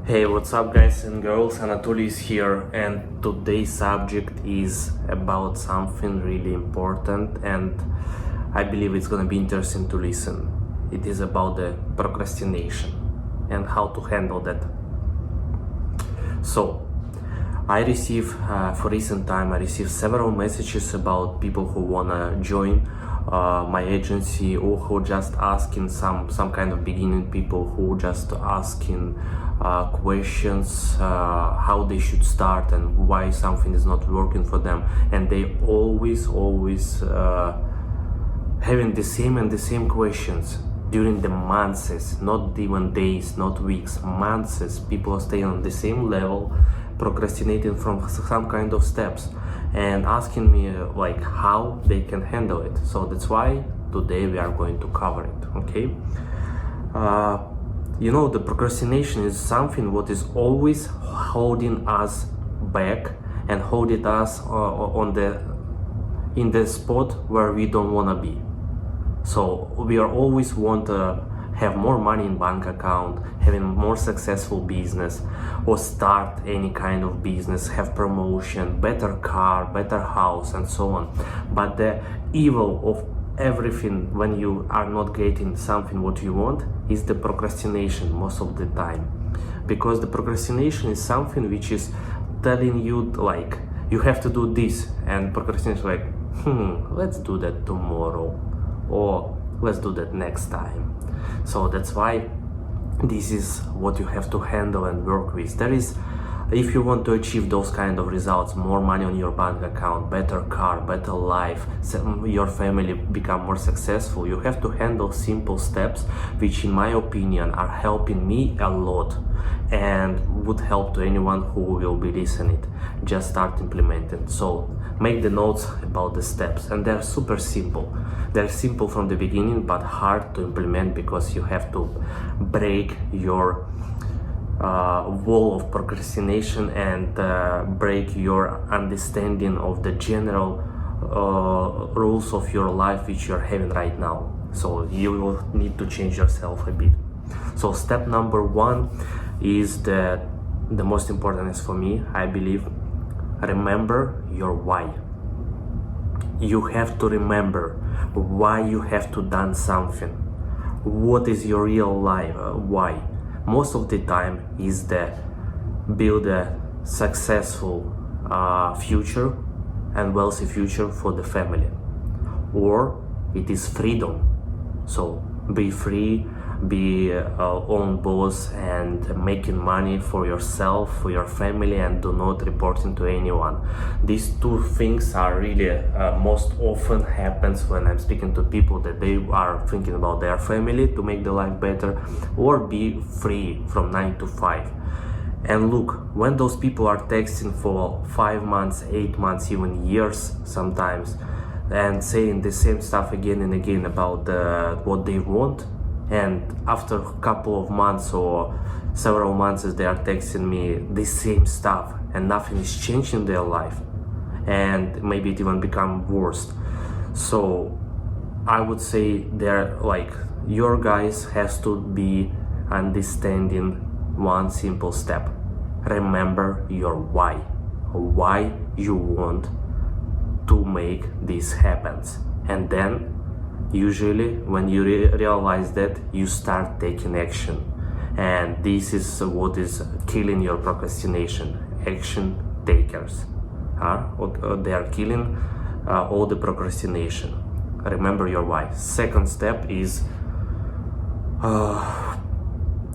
Hey, what's up guys and girls? Anatoly is here, and today's subject is about something really important, and I believe it's gonna be interesting to listen. It is about the procrastination and how to handle that. So for recent time I received several messages about people who wanna join my agency, or who just asking some kind of beginning people who just asking questions, how they should start and why something is not working for them, and they always having the same questions during the months, not even days, not weeks, months. People are staying on the same level, procrastinating from some kind of steps, and asking me like how they can handle it. So that's why today we are going to cover it. Okay, the procrastination is something what is always holding us back and holding us in the spot where we don't want to be. So we are always want to have more money in bank account, having more successful business, or start any kind of business, have promotion, better car, better house, and so on. But the evil of everything when you are not getting something what you want is the procrastination most of the time, because the procrastination is something which is telling you like you have to do this, and procrastination is like let's do that tomorrow, or let's do that next time. So that's why this is what you have to handle and work with. If you want to achieve those kind of results, more money on your bank account, better car, better life, your family become more successful, you have to handle simple steps, which in my opinion are helping me a lot and would help to anyone who will be listening. Just start implementing. So make the notes about the steps, and they're super simple. They're simple from the beginning but hard to implement, because you have to break your wall of procrastination and break your understanding of the general rules of your life which you're having right now. So you will need to change yourself a bit. So step number one is the most important is for me, I believe. Remember your why. You have to remember why you have to done something. What is your real life? Why? Most of the time is the build a successful future and wealthy future for the family, or it is freedom. So be free, be own boss, and making money for yourself, for your family, and do not reporting to anyone. These two things are really most often happens when I'm speaking to people, that they are thinking about their family to make their life better, or be free from 9 to 5. And look, when those people are texting for 5 months, 8 months, even years sometimes, and saying the same stuff again and again about what they want, and after a couple of months or several months they are texting me the same stuff and nothing is changing in their life, and maybe it even become worse. So I would say they're like, your guys has to be understanding one simple step. Remember your why you want to make this happen, and then usually when you realize that, you start taking action. And this is what is killing your procrastination. Action takers, they are killing all the procrastination. Remember your why. Second step is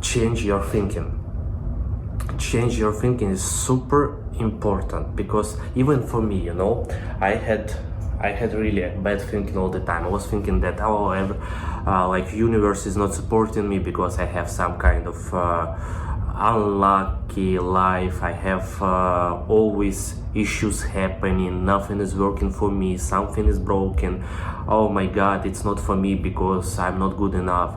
change your thinking. Change your thinking is super important, because even for me, I had really bad thinking all the time. I was thinking that like universe is not supporting me because I have some kind of unlucky life. I have always issues happening. Nothing is working for me. Something is broken. Oh my God, it's not for me because I'm not good enough.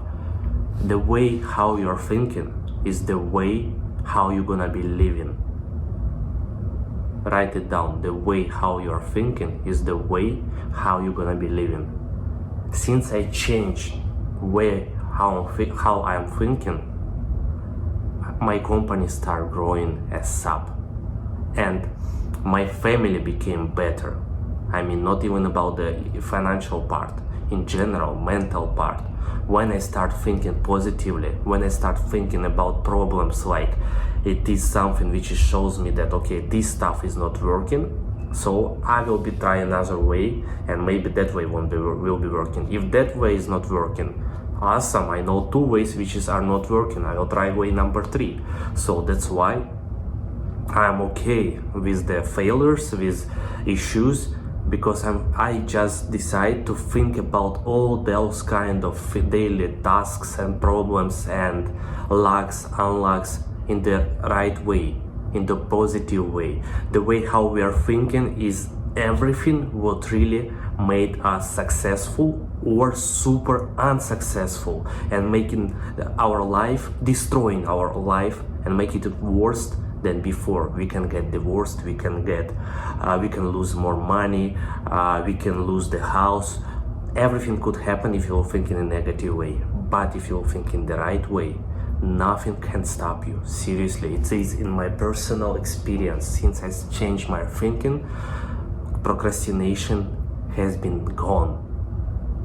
The way how you're thinking is the way how you're gonna be living. Write it down. The way how you're thinking is the way how you're gonna be living. Since I changed how I'm thinking, my company started growing as SAP, and my family became better. I mean, not even about the financial part, in general, mental part. When I start thinking positively, when I start thinking about problems like it is something which shows me that, okay, this stuff is not working, so I will be trying another way, and maybe that way will be working. If that way is not working, awesome, I know 2 ways which are not working, I will try way number 3. So that's why I'm okay with the failures, with issues, because I just decide to think about all those kind of daily tasks and problems and lucks, unlucks in the right way, in the positive way. The way how we are thinking is everything what really made us successful or super unsuccessful, and making our life, destroying our life and making it worse than before. We can get divorced, we can lose more money, we can lose the house. Everything could happen if you think in a negative way. But if you think in the right way, nothing can stop you. Seriously, it is in my personal experience. Since I changed my thinking, procrastination has been gone.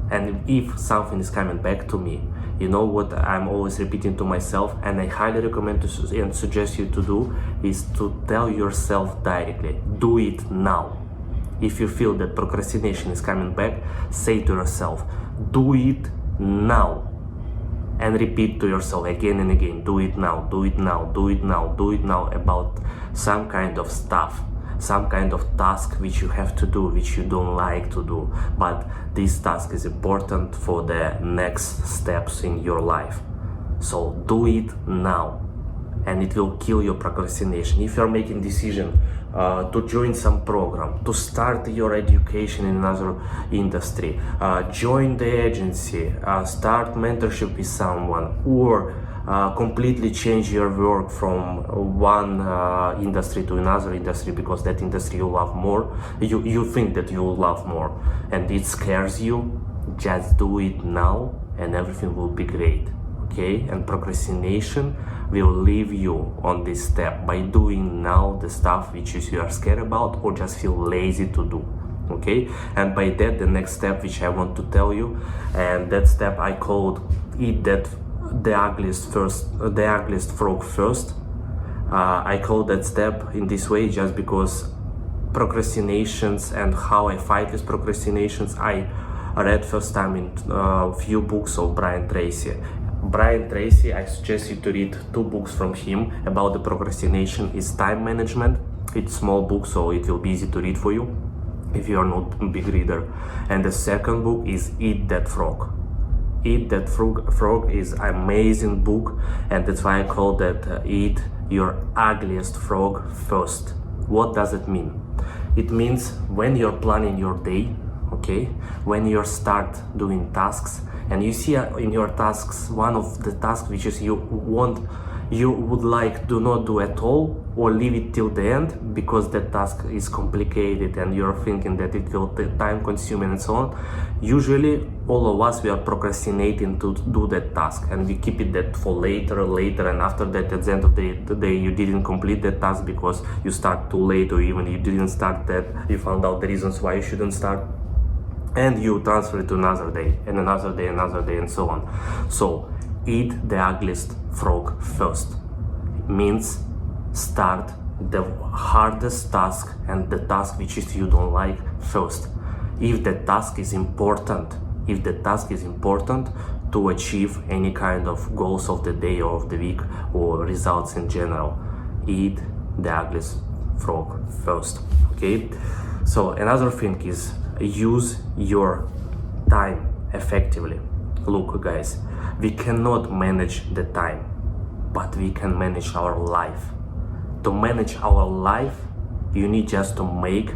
And if something is coming back to me, you know what I'm always repeating to myself, and I highly recommend and suggest you to do, is to tell yourself directly, do it now. If you feel that procrastination is coming back, say to yourself, do it now. And repeat to yourself again and again, do it now, do it now, do it now, do it now, about some kind of stuff, some kind of task which you have to do, which you don't like to do, but this task is important for the next steps in your life. So do it now, and it will kill your procrastination. If you're making decision to join some program, to start your education in another industry, join the agency, start mentorship with someone, or completely change your work from one industry to another industry because that industry you love more, you think that you will love more, and it scares you, just do it now and everything will be great. Okay? And procrastination will leave you on this step by doing now the stuff which you are scared about or just feel lazy to do. Okay? And by that, the next step which I want to tell you, and that step I called eat the ugliest frog first. I call that step in this way just because procrastinations and how I fight with procrastinations, I read first time in a few books of Brian Tracy. I suggest you to read 2 books from him about the procrastination. Is Time Management. It's small book, so it will be easy to read for you if you are not a big reader. And the second book is Eat That Frog. Eat That Frog is an amazing book, and that's why I call that Eat Your Ugliest Frog First. What does it mean? It means when you're planning your day, okay, when you start doing tasks, and you see in your tasks one of the tasks which is you would like do not do at all, or leave it till the end because that task is complicated and you're thinking that it will take time consuming and so on. Usually all of us, we are procrastinating to do that task, and we keep it that for later, and after that, at the end of the day, you didn't complete that task because you start too late, or even you didn't start that, you found out the reasons why you shouldn't start, and you transfer it to another day, and another day, and so on. So eat the ugliest frog first. It means start the hardest task and the task which is you don't like first. If the task is important, to achieve any kind of goals of the day or of the week or results in general, eat the ugliest frog first. Okay? So another thing is use your time effectively. Look guys, we cannot manage the time, but we can manage our life. To manage our life, you need just to make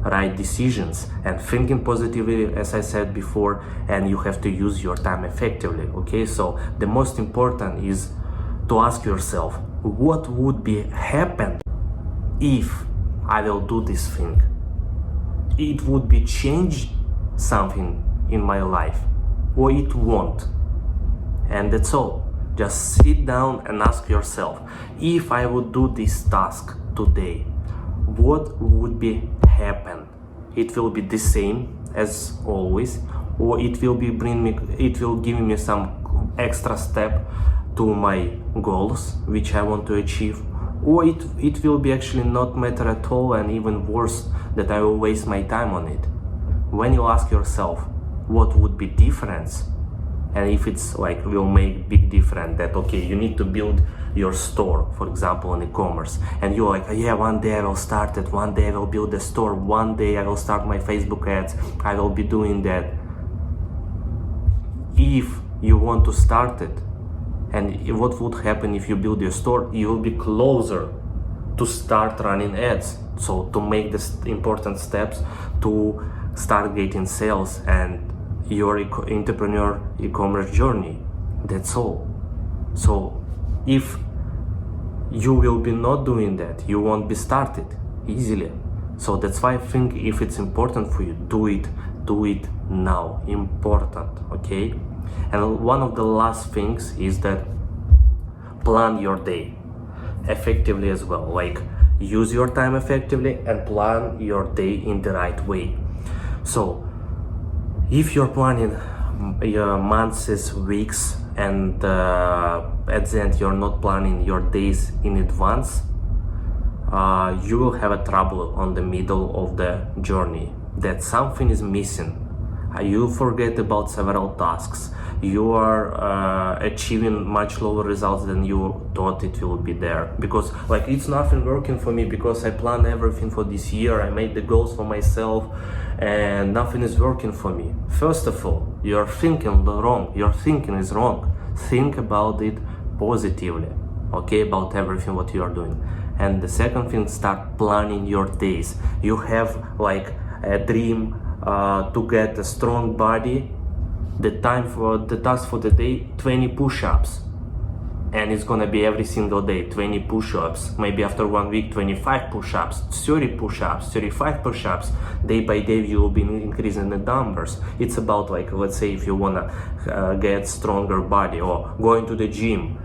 right decisions and thinking positively, as I said before, and you have to use your time effectively. Okay, so the most important is to ask yourself, what would be happen if I will do this thing? It would be change something in my life, or it won't. And that's all. Just sit down and ask yourself, if I would do this task today, what would be happen? It will be the same as always, or it will give me some extra step to my goals which I want to achieve, or it will be actually not matter at all, and even worse, that I will waste my time on it. When you ask yourself what would be difference, and if it's like will make big difference, that okay, you need to build your store, for example, on e-commerce, and you're like, yeah, one day I will start it, one day I will build a store, one day I will start my Facebook ads, I will be doing that. If you want to start it, and what would happen if you build your store, you will be closer to start running ads, so to make the important steps to start getting sales and your entrepreneur e-commerce journey. That's all. So if you will be not doing that, you won't be started easily. So that's why I think if it's important for you, do it now. Important, okay? And one of the last things is that plan your day effectively as well. Like, use your time effectively and plan your day in the right way. So if you're planning your months, weeks, and at the end you're not planning your days in advance, you will have a trouble on the middle of the journey, that something is missing. You forget about several tasks. You are achieving much lower results than you thought it will be there, because like it's nothing working for me because I plan everything for this year, I made the goals for myself, and nothing is working for me. First of all, you're thinking wrong. Your thinking is wrong. Think about it positively, okay, about everything what you are doing. And the second thing, start planning your days. You have like a dream to get a strong body. The task for the day, 20 push-ups, and it's gonna be every single day 20 push-ups. Maybe after 1 week 25 push-ups, 30 push-ups, 35 push-ups. Day by day you will be increasing the numbers. It's about, like, let's say if you wanna get stronger body, or going to the gym,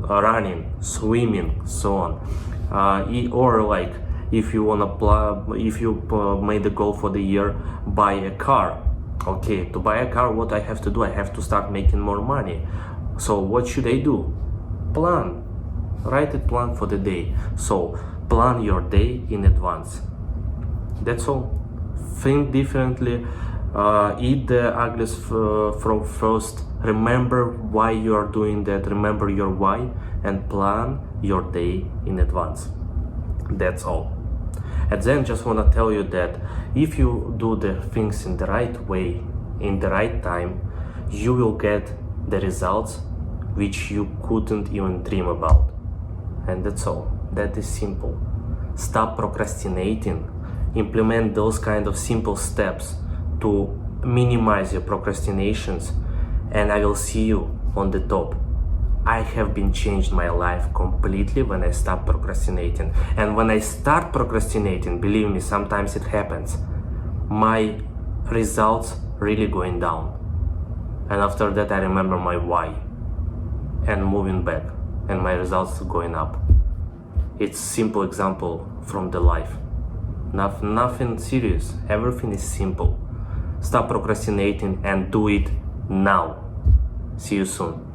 running, swimming, so on, or like if you made the goal for the year, buy a car. Okay, to buy a car, what I have to do? I have to start making more money. So what should I do? Plan. Write a plan for the day. So plan your day in advance. That's all. Think differently. Eat the uglies from first. Remember why you are doing that. Remember your why, and plan your day in advance. That's all. And then just want to tell you that if you do the things in the right way, in the right time, you will get the results which you couldn't even dream about. And that's all. That is simple. Stop procrastinating. Implement those kind of simple steps to minimize your procrastinations, and I will see you on the top. I have been changed my life completely when I stop procrastinating. And when I start procrastinating, believe me, sometimes it happens, my results really going down. And after that I remember my why and moving back, and my results going up. It's simple example from the life. Nothing serious, everything is simple. Stop procrastinating and do it now. See you soon.